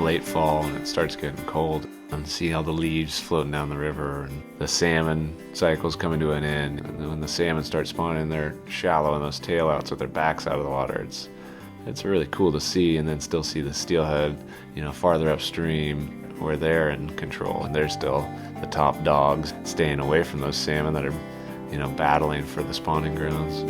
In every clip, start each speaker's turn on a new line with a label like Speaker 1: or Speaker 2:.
Speaker 1: late fall and it starts getting cold, and see all the leaves floating down the river, and the salmon cycle's coming to an end. And when the salmon start spawning, they're shallow and those tail outs with their backs out of the water. It's really cool to see, and then still see the steelhead, farther upstream where they're in control, and they're still the top dogs, staying away from those salmon that are, battling for the spawning grounds.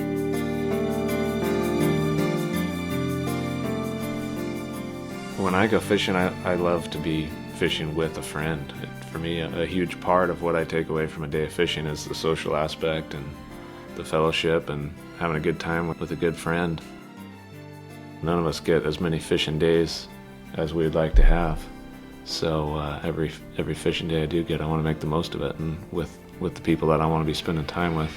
Speaker 1: When I go fishing, I love to be fishing with a friend. For me, a huge part of what I take away from a day of fishing is the social aspect and the fellowship and having a good time with a good friend. None of us get as many fishing days as we'd like to have. So every fishing day I do get, I want to make the most of it, and with the people that I want to be spending time with.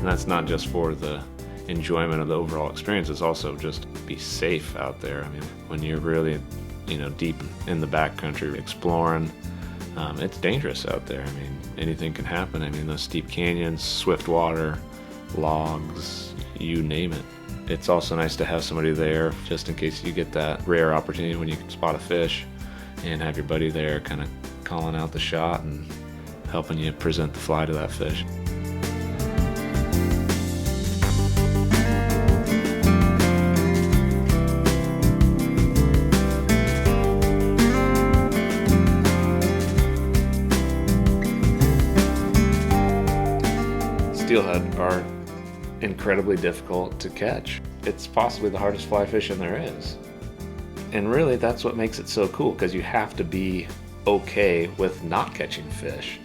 Speaker 1: That's not just for the enjoyment of the overall experience, it's also just be safe out there. I mean, when you're really, deep in the backcountry exploring, it's dangerous out there. I mean, anything can happen. I mean, those steep canyons, swift water, logs, you name it. It's also nice to have somebody there just in case you get that rare opportunity when you can spot a fish, and have your buddy there kind of calling out the shot and helping you present the fly to that fish. Steelhead are incredibly difficult to catch. It's possibly the hardest fly fishing there is. And really, that's what makes it so cool, because you have to be okay with not catching fish.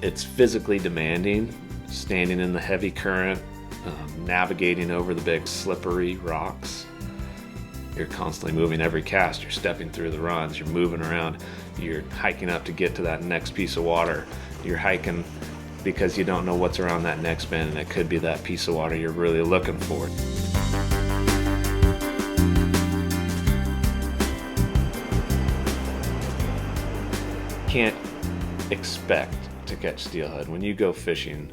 Speaker 1: It's physically demanding, standing in the heavy current, navigating over the big slippery rocks. You're constantly moving every cast. You're stepping through the runs. You're moving around. You're hiking up to get to that next piece of water. You're hiking because you don't know what's around that next bend, and it could be that piece of water you're really looking for. Can't expect to catch steelhead. When you go fishing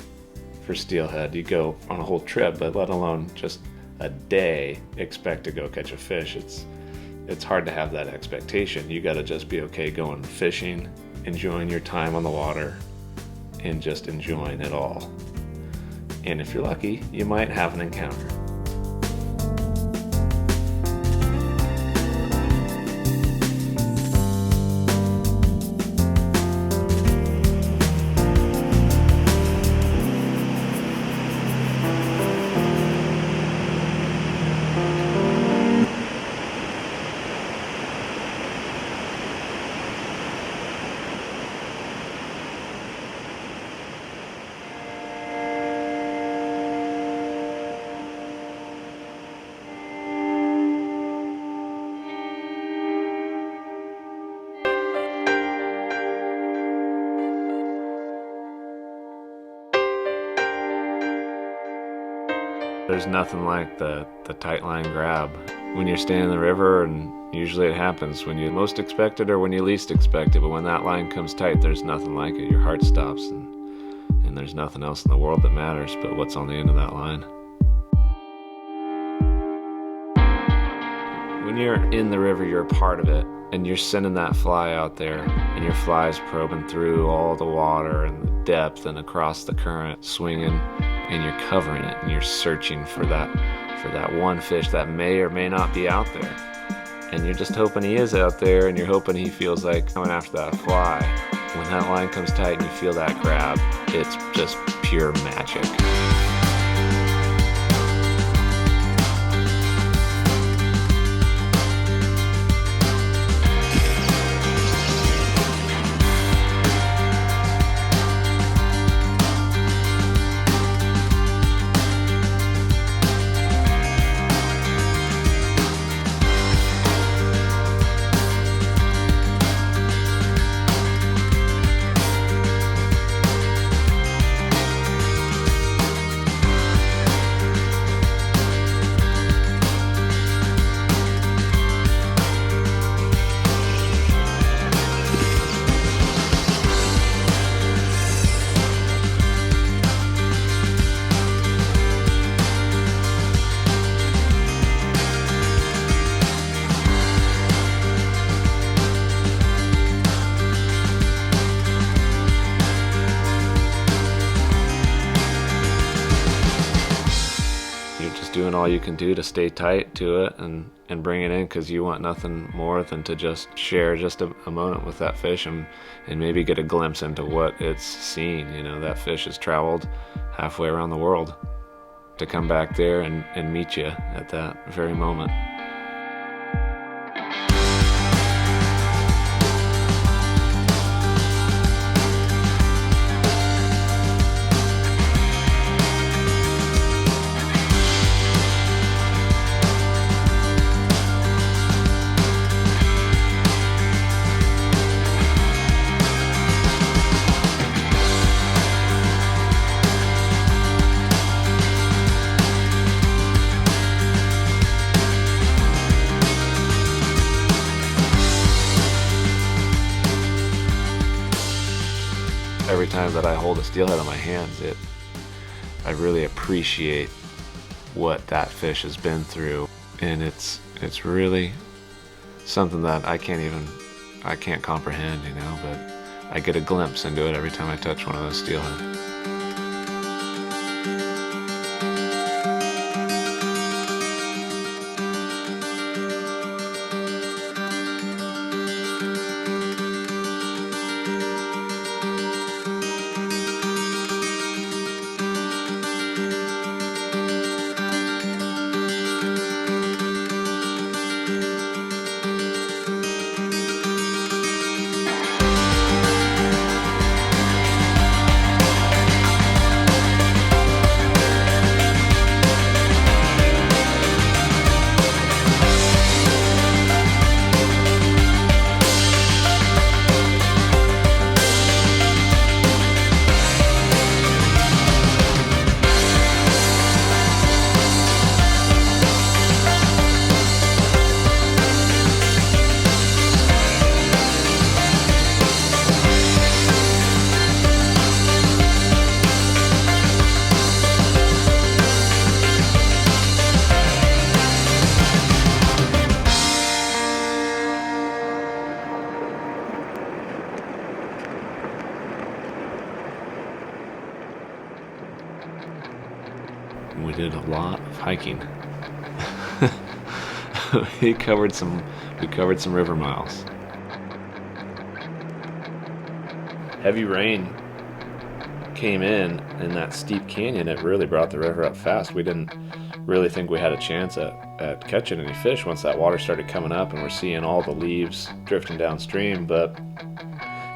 Speaker 1: for steelhead, you go on a whole trip, but let alone just a day expect to go catch a fish. It's hard to have that expectation. You gotta just be okay going fishing, enjoying your time on the water, and just enjoying it all. And if you're lucky, you might have an encounter. There's nothing like the tight line grab. When you're standing in the river, and usually it happens when you most expect it or when you least expect it, but when that line comes tight, there's nothing like it. Your heart stops, and there's nothing else in the world that matters but what's on the end of that line. When you're in the river, you're a part of it, and you're sending that fly out there, and your fly's probing through all the water and the depth and across the current, swinging, and you're covering it, and you're searching for that one fish that may or may not be out there. And you're just hoping he is out there, and you're hoping he feels like coming after that fly. When that line comes tight and you feel that grab, it's just pure magic. doing all you can do to stay tight to it and bring it in, because you want nothing more than to just share just a moment with that fish and maybe get a glimpse into what it's seen. You know, that fish has traveled halfway around the world to come back there and meet you at that very moment. Every time that I hold a steelhead in my hands, I really appreciate what that fish has been through, and it's really something that I can't comprehend, you know, but I get a glimpse into it every time I touch one of those steelhead. We did a lot of hiking. we covered some river miles. Heavy rain came in that steep canyon. It really brought the river up fast. We didn't really think we had a chance at catching any fish once that water started coming up, and we're seeing all the leaves drifting downstream. But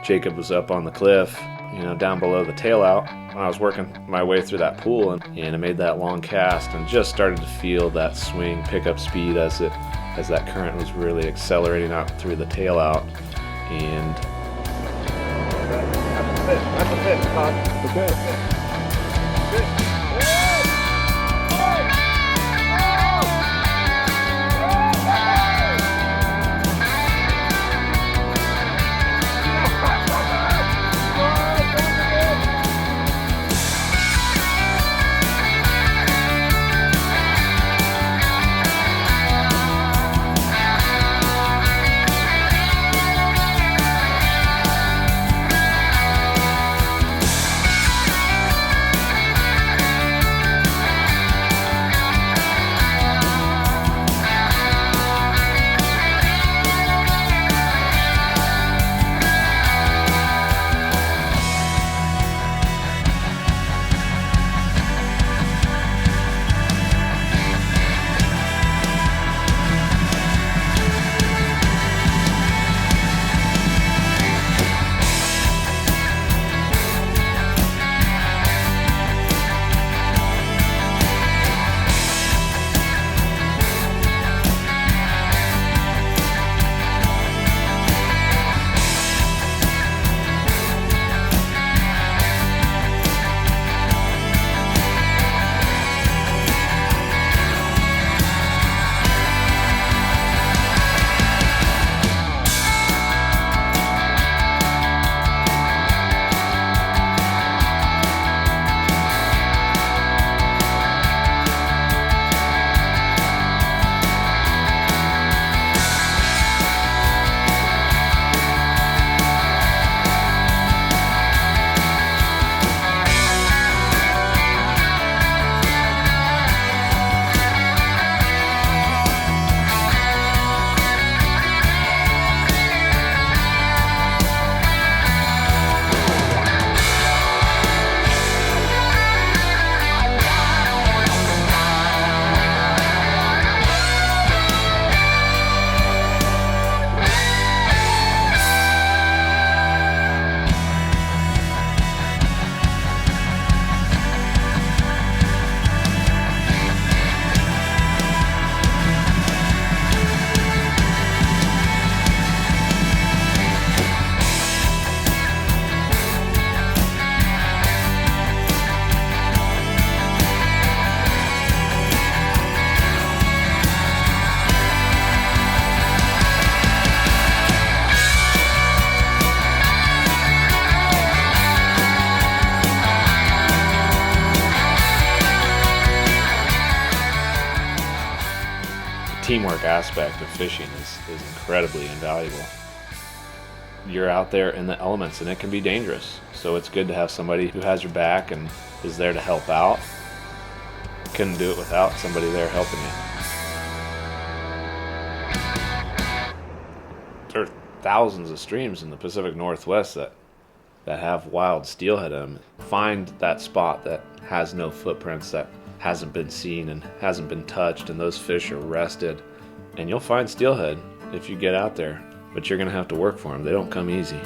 Speaker 1: Jakob was up on the cliff, you know, down below the tail out. I was working my way through that pool, and I made that long cast and just started to feel that swing pick up speed as that current was really accelerating out through the tail out. And that's a fish, Todd. Okay. teamwork aspect of fishing is incredibly invaluable. You're out there in the elements and it can be dangerous. So it's good to have somebody who has your back and is there to help out. Couldn't do it without somebody there helping you. There are thousands of streams in the Pacific Northwest that have wild steelhead in them. Find that spot that has no footprints, that hasn't been seen and hasn't been touched, and those fish are rested. And you'll find steelhead if you get out there, but you're gonna have to work for them. They don't come easy.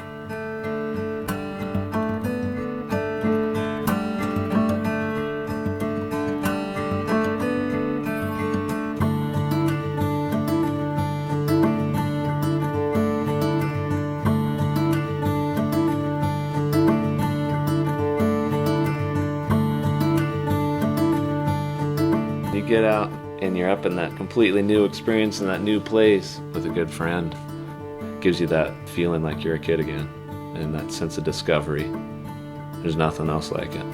Speaker 1: You get out and you're up in that completely new experience in that new place with a good friend. Gives you that feeling like you're a kid again and that sense of discovery. There's nothing else like it.